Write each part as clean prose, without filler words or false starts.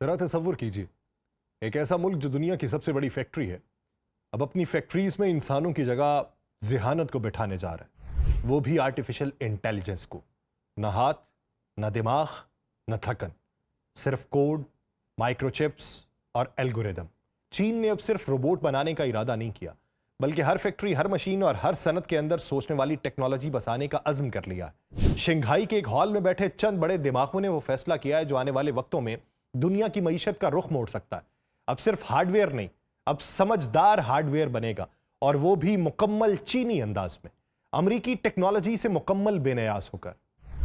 जरा तसव्वुर कीजिए, एक ऐसा मुल्क जो दुनिया की सबसे बड़ी फैक्ट्री है, अब अपनी फैक्ट्रीज में इंसानों की जगह जिहानत को बिठाने जा रहा है, वो भी आर्टिफिशियल इंटेलिजेंस को। न हाथ, न दिमाग, न थकन, सिर्फ कोड, माइक्रोचिप्स और एल्गोरिदम। चीन ने अब सिर्फ रोबोट बनाने का इरादा नहीं किया, बल्कि हर फैक्ट्री, हर मशीन और हर सनत के अंदर सोचने वाली टेक्नोलॉजी बसाने का अज़्म कर लिया है। शंघाई के एक हॉल में बैठे चंद बड़े दिमागों ने वो फैसला किया है जो आने वाले वक्तों में दुनिया की मईशत का रुख मोड़ सकता है। अब सिर्फ हार्डवेयर नहीं, अब समझदार हार्डवेयर बनेगा, और वो भी मुकम्मल चीनी अंदाज में, अमरीकी टेक्नोलॉजी से मुकम्मल बेनियाज होकर।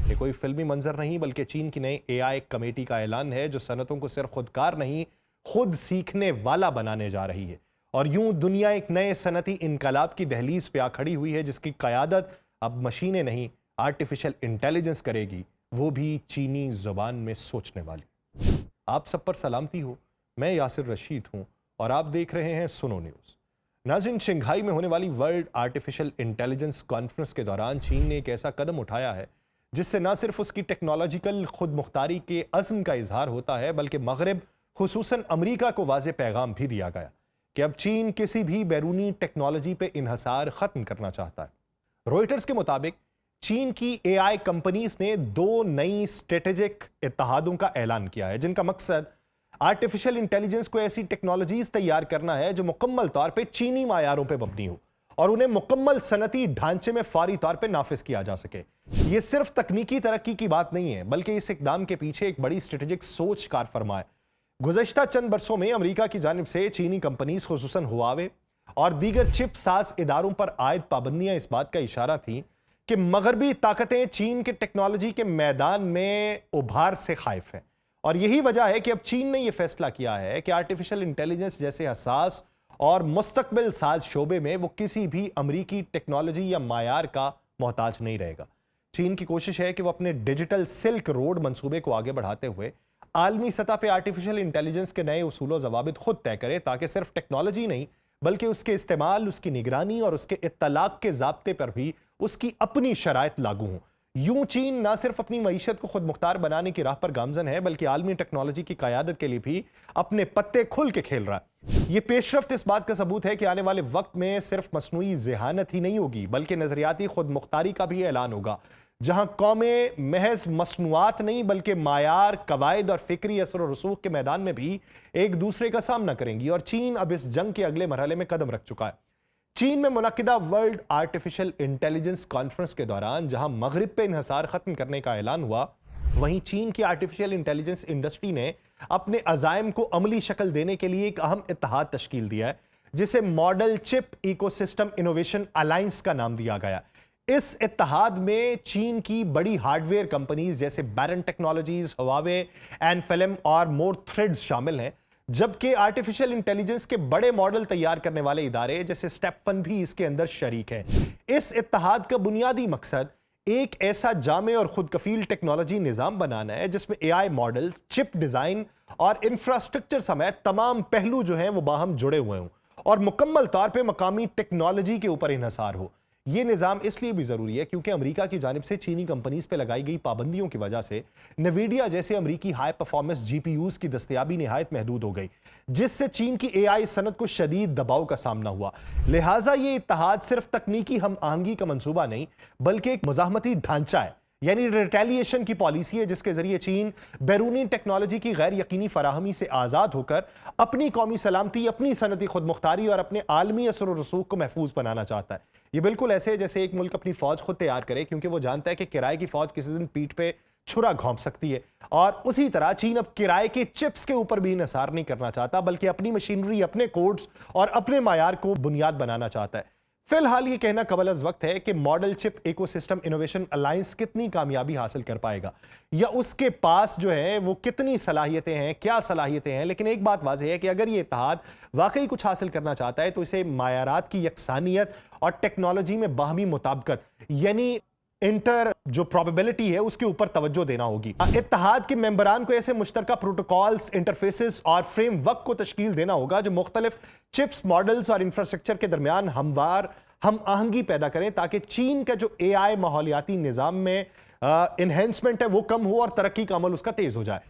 ये कोई फिल्मी मंजर नहीं, बल्कि चीन की नई एआई कमेटी का ऐलान है जो सनतों को सिर्फ खुदकार नहीं, खुद सीखने वाला बनाने जा रही है। और यूं दुनिया एक नए सनती इनकलाब की दहलीज पे आ खड़ी हुई है, जिसकी कयादत अब मशीनें नहीं, आर्टिफिशियल इंटेलिजेंस करेगी, वो भी चीनी जुबान में सोचने वाली। आप सब पर सलामती हो, मैं यासिर रशीद हूं और आप देख रहे हैं सुनो न्यूज़। नाज़रीन, शंघाई में होने वाली वर्ल्ड आर्टिफिशियल इंटेलिजेंस कॉन्फ्रेंस के दौरान चीन ने एक ऐसा कदम उठाया है जिससे न सिर्फ उसकी टेक्नोलॉजिकल खुद मुख्तारी के अज़्म का इजहार होता है, बल्कि मगरब खुसूसन अमरीका को वाज़े पैगाम भी दिया गया कि अब चीन किसी भी बैरूनी टेक्नोलॉजी पे इन्हसार ख़त्म करना चाहता है। रॉयटर्स के मुताबिक चीन की एआई कंपनीज ने 2 नई स्ट्रेटेजिक इत्तेहादों का ऐलान किया है, जिनका मकसद आर्टिफिशियल इंटेलिजेंस को ऐसी टेक्नोलॉजीज तैयार करना है जो मुकम्मल तौर पे चीनी मायारों पे मबनी हो और उन्हें मुकम्मल सनती ढांचे में फौरी तौर पे नाफिज किया जा सके। यह सिर्फ तकनीकी तरक्की की बात नहीं है, बल्कि इस इकदाम के पीछे एक बड़ी स्ट्रेटेजिक सोच कार फरमा है। गुज़श्ता चंद बरसों में अमरीका की जानिब से चीनी कंपनीज, खुसूसन हुआवे और दीगर चिप साज इदारों पर आयद पाबंदियां इस बात का इशारा थी कि मगरबी ताकतें चीन के टेक्नोलॉजी के मैदान में उभार से खाइफ हैं। और यही वजह है कि अब चीन ने यह फैसला किया है कि आर्टिफिशियल इंटेलिजेंस जैसे हसास और मुस्तकबिल साज शोबे में वो किसी भी अमरीकी टेक्नोलॉजी या मायार का मोहताज नहीं रहेगा। चीन की कोशिश है कि वो अपने डिजिटल सिल्क रोड मंसूबे को आगे बढ़ाते हुए आलमी सतह पर आर्टिफिशियल इंटेलिजेंस के नए उसूल ज़वाबित खुद तय करे, ताकि सिर्फ टेक्नोलॉजी नहीं, बल्कि उसके इस्तेमाल, उसकी निगरानी और उसके इत्तलाक के ज़ाब्ते पर भी उसकी अपनी शराइत लागू हों। यूं चीन ना सिर्फ अपनी मईशत को खुद मुख्तार बनाने की राह पर गामजन है, बल्कि आलमी टेक्नोलॉजी की क़यादत के लिए भी अपने पत्ते खुल के खेल रहा है। यह पेशरफ्त इस बात का सबूत है कि आने वाले वक्त में सिर्फ मसनूई ज़हानत ही नहीं होगी, बल्कि नजरियाती खुद मुख्तारी का भी ऐलान होगा, जहां कौमें महज मसनूआत नहीं, बल्कि मायार, कवायद और फिक्री असर और रसूख के मैदान में भी एक दूसरे का सामना करेंगी। और चीन अब इस जंग के अगले मरहले में कदम रख चुका है। चीन में मुनक्किदा वर्ल्ड आर्टिफिशियल इंटेलिजेंस कॉन्फ्रेंस के दौरान जहां मगरिब पे इन्हसार खत्म करने का ऐलान हुआ, वहीं चीन की आर्टिफिशियल इंटेलिजेंस इंडस्ट्री ने अपने अज़ाइम को अमली शक्ल देने के लिए एक अहम इत्तेहाद तश्कील दिया है, जिसे model chip ecosystem innovation alliance का नाम दिया गया। इस इत्तेहाद में चीन की बड़ी हार्डवेयर कंपनीज जैसे बैरन टेक्नोलॉजीज, हुआवे, एनफिल्म और मोर थ्रेड्स शामिल हैं, जबकि आर्टिफिशियल इंटेलिजेंस के बड़े मॉडल तैयार करने वाले इदारे जैसे स्टेपन भी इसके अंदर शरीक हैं। इस इत्तेहाद का बुनियादी मकसद एक ऐसा जामे और खुद कफील टेक्नोलॉजी निज़ाम बनाना है जिसमें एआई मॉडल्स, चिप डिज़ाइन और इंफ्रास्ट्रक्चर समेत तमाम पहलू जो हैं वो बाहम जुड़े हुए हों और मुकम्मल तौर पर मकामी टेक्नोलॉजी के ऊपर इन्हसार हो। यह निज़ाम इसलिए भी ज़रूरी है क्योंकि अमेरिका की जानिब से चीनी कंपनीज पर लगाई गई पाबंदियों की वजह से नवीडिया जैसे अमेरिकी हाई परफॉर्मेंस जीपीयूज की दस्तयाबी निहायत महदूद हो गई, जिससे चीन की एआई सनत को शदीद दबाव का सामना हुआ। लिहाजा ये इत्तेहाद सिर्फ तकनीकी हम आहंगी का मंसूबा नहीं, बल्कि एक मुज़ाहमती ढांचा है, यानी रिटेलिएशन की पॉलिसी है, जिसके जरिए चीन बैरूनी टेक्नोलॉजी की गैर यकीनी फराहमी से आज़ाद होकर अपनी कौमी सलामती, अपनी सनती खुद मुख्तारी और अपने आलमी असर और रसूख को महफूज बनाना चाहता है। ये बिल्कुल ऐसे है जैसे एक मुल्क अपनी फौज खुद तैयार करे, क्योंकि वो जानता है कि किराए की फौज किसी दिन पीठ पे छुरा घोंप सकती है। और उसी तरह चीन अब किराए के चिप्स के ऊपर भी इन्हसार नहीं करना चाहता, बल्कि अपनी मशीनरी, अपने कोड्स और अपने मायार को बुनियाद बनाना चाहता है। फिलहाल ये कहना कबल अज़ वक्त है कि model chip ecosystem innovation alliance कितनी कामयाबी हासिल कर पाएगा या उसके पास जो है वो कितनी सलाहियतें हैं, क्या सलाहियतें हैं। लेकिन एक बात वाज़ेह है कि अगर ये इत्तेहाद वाकई कुछ हासिल करना चाहता है तो इसे मायारात की यकसानियत और टेक्नोलॉजी में बाहमी मुताबिकत, यानी इंटर जो प्रोबेबिलिटी है, उसके ऊपर तवज्जो देना होगी। इत्तेहाद के मेंबरान को ऐसे मुश्तरका प्रोटोकॉल्स, इंटरफेसेस और फ्रेमवर्क को तश्कील देना होगा जो मुख्तलिफ चिप्स, मॉडल्स और इंफ्रास्ट्रक्चर के दरमियान हमवार, हम आहंगी पैदा करें, ताकि चीन का जो एआई माहौलियाती निज़ाम में इन्हेंसमेंट है वो कम हो और तरक्की का अमल उसका तेज हो जाए।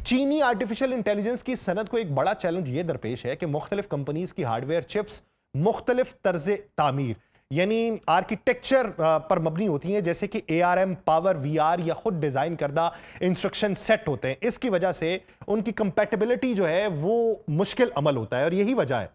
चीनी आर्टिफिशियल इंटेलिजेंस की सनत को एक बड़ा चैलेंज यह दरपेश है कि मुख्तलिफ कंपनीज की हार्डवेयर चिप्स मुख्तलिफ तर्ज तामीर यानी आर्किटेक्चर पर मबनी होती हैं, जैसे कि ARM, पावर, VR या खुद डिज़ाइन करदा इंस्ट्रक्शन सेट होते हैं। इसकी वजह से उनकी कंपैटिबिलिटी जो है वो मुश्किल अमल होता है और यही वजह है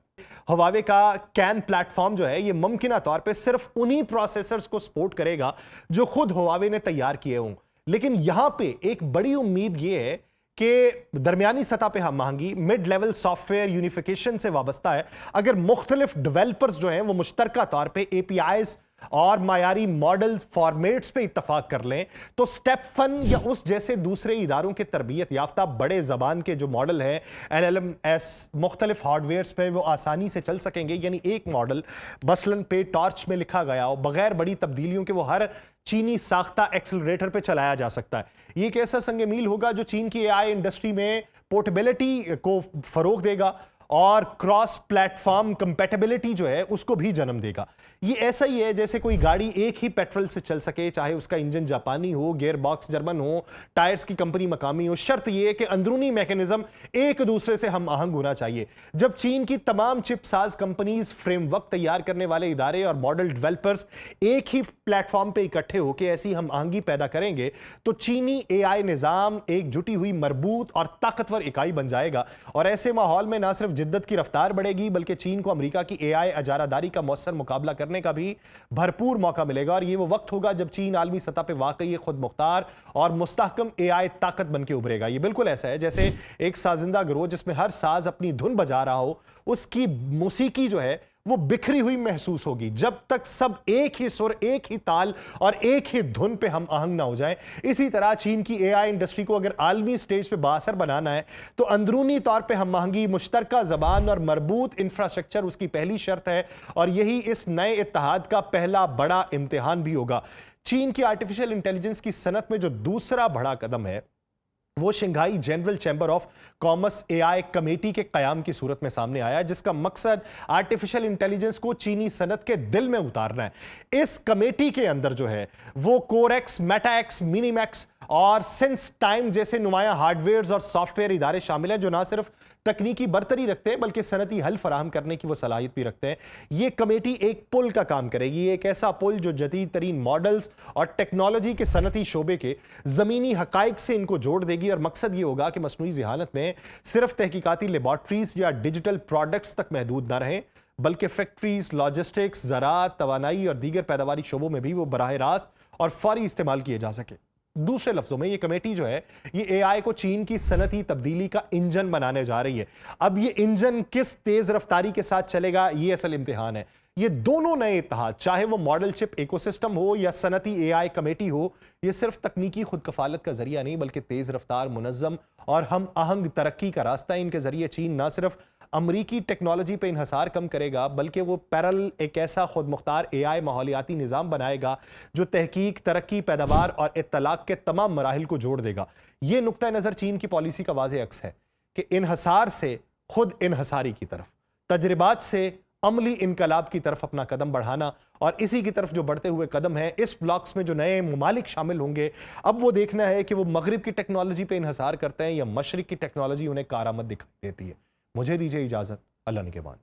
हवावे का कैन प्लेटफॉर्म जो है ये मुमकिना तौर पे सिर्फ उन्हीं प्रोसेसर्स को सपोर्ट करेगा जो खुद हवावे ने तैयार किए हों। लेकिन यहां पे एक बड़ी उम्मीद ये है कि दरमियानी सतह पे हम महंगी मिड लेवल सॉफ्टवेयर यूनिफिकेशन से वाबस्ता है। अगर मुख्तलिफ डेवलपर्स जो हैं वो मुश्तरका तौर पे APIs और मायारी मॉडल फॉर्मेट्स पे इत्तफाक कर लें तो स्टेप फन या उस जैसे दूसरे इदारों के तरबियत याफ्ता बड़े जबान के जो मॉडल हैं LLMS मुख्तलिफ हार्डवेयर्स पे वो आसानी से चल सकेंगे। यानी एक मॉडल बसलन पे टॉर्च में लिखा गया हो बगैर बड़ी तब्दीलियों के वो हर चीनी साख्ता एक्सेलरेटर पे चलाया जा सकता है। ये एक ऐसा संग मील होगा जो चीन की AI इंडस्ट्री में पोर्टेबिलिटी को फरोग देगा और क्रॉस प्लेटफॉर्म कंपैटिबिलिटी जो है उसको भी जन्म देगा। ये ऐसा ही है जैसे कोई गाड़ी एक ही पेट्रोल से चल सके, चाहे उसका इंजन जापानी हो, गियर बॉक्स जर्मन हो, टायर्स की कंपनी मकामी हो। शर्त यह है कि अंदरूनी मैकेनिज्म एक दूसरे से हम आहंग होना चाहिए। जब चीन की तमाम चिप साज कंपनीज, फ्रेमवर्क तैयार करने वाले इदारे और मॉडल डेवलपर्स एक ही प्लेटफॉर्म पर इकट्ठे होकर ऐसी हम आहंगी पैदा करेंगे तो चीनी AI निज़ाम एक जुटी हुई मरबूत और ताकतवर इकाई बन जाएगा। और ऐसे माहौल में ना सिर्फ जिद्दत की रफ्तार बढ़ेगी बल्कि चीन को अमेरिका की AI अजारादारी का मौसर मुकाबला करने का भी भरपूर मौका मिलेगा। और ये वो वक्त होगा जब चीन आलमी सतह पे वाकई खुद मुख्तार और मुस्तहकम AI ताकत बन के उभरेगा। ये बिल्कुल ऐसा है जैसे एक साजिंदा गिरोह जिसमें हर साज अपनी धुन बजा रहा हो, उसकी मौसीकी जो है वो बिखरी हुई महसूस होगी। जब तक सब एक ही सुर, एक ही ताल और एक ही धुन पे हम आहंग ना हो जाएं। इसी तरह चीन की AI इंडस्ट्री को अगर आलमी स्टेज पे बाअसर बनाना है तो अंदरूनी तौर पे हम महंगी मुश्तरका जबान और मरबूत इंफ्रास्ट्रक्चर उसकी पहली शर्त है और यही इस नए इत्तेहाद का पहला बड़ा इम्तिहान भी होगा। चीन की आर्टिफिशियल इंटेलिजेंस की सनत में जो दूसरा बड़ा कदम है वो Shanghai general chamber of commerce AI committee के कयाम की सूरत में सामने आया, जिसका मकसद आर्टिफिशियल इंटेलिजेंस को चीनी सनत के दिल में उतारना है। इस कमेटी के अंदर जो है वो कोरेक्स, मेटाएक्स, मिनीमैक्स और सिंस टाइम जैसे नुमाया हार्डवेयर और सॉफ्टवेयर इदारे शामिल हैं जो ना सिर्फ तकनीकी बरतरी रखते हैं बल्कि सनती हल फराहम करने की वो सलाहियत भी रखते हैं। ये कमेटी एक पुल का काम करेगी, एक ऐसा पुल जो जदीद तरीन मॉडल्स और टेक्नोलॉजी के सनती शोबे के जमीनी हकाइक से इनको जोड़ देगी। और मकसद ये होगा कि मसनूई ज़हानत में सिर्फ तहकीकाती लेबॉर्ट्रीज या डिजिटल प्रोडक्ट्स तक महदूद ना रहें बल्कि फैक्ट्रीज, लॉजिस्टिक्स, ज़राअत, तवानाई और दीगर पैदावारी शोबों में भी वो बराह रास्त और फौरी इस्तेमाल किए जा सके। दूसरे लफ्जों में ये कमेटी जो है ये AI को चीन की सनती तब्दीली का इंजन बनाने जा रही है। अब ये इंजन किस तेज रफ्तारी के साथ चलेगा ये असल इम्तिहान है। ये दोनों नए इत्तेहाद, चाहे वो मॉडल चिप इकोसिस्टम हो या सनती AI कमेटी हो, ये सिर्फ तकनीकी खुद कफालत का जरिया नहीं बल्कि तेज रफ्तार, मुनज़्ज़म और हम आहंग तरक्की का रास्ता है। इनके जरिए चीन ना सिर्फ अमरीकी टेक्नोलॉजी पे इन्हसार कम करेगा बल्कि वो पैरल एक ऐसा खुद मुख्तार AI माहौलियाती निज़ाम बनाएगा जो तहकीक, तरक्की, पैदावार और इत्तलाक के तमाम मराहिल को जोड़ देगा। ये नुक्ता नज़र चीन की पॉलिसी का वाज़ेह अक्स है कि इन्हसार से खुद इन्हसारी की तरफ, तजर्बात से अमली इनकलाब की तरफ अपना कदम बढ़ाना। और इसी की तरफ जो बढ़ते हुए कदम है, इस ब्लॉक्स में जो नए ममालिक शामिल होंगे अब वो देखना है कि वो मगरिब की टेक्नोलॉजी पे इन्हसार करते हैं या मशरिक की टेक्नोलॉजी उन्हें कारआमद दिखाई देती है। मुझे दीजिए इजाजत, अल्लाह निगहबान।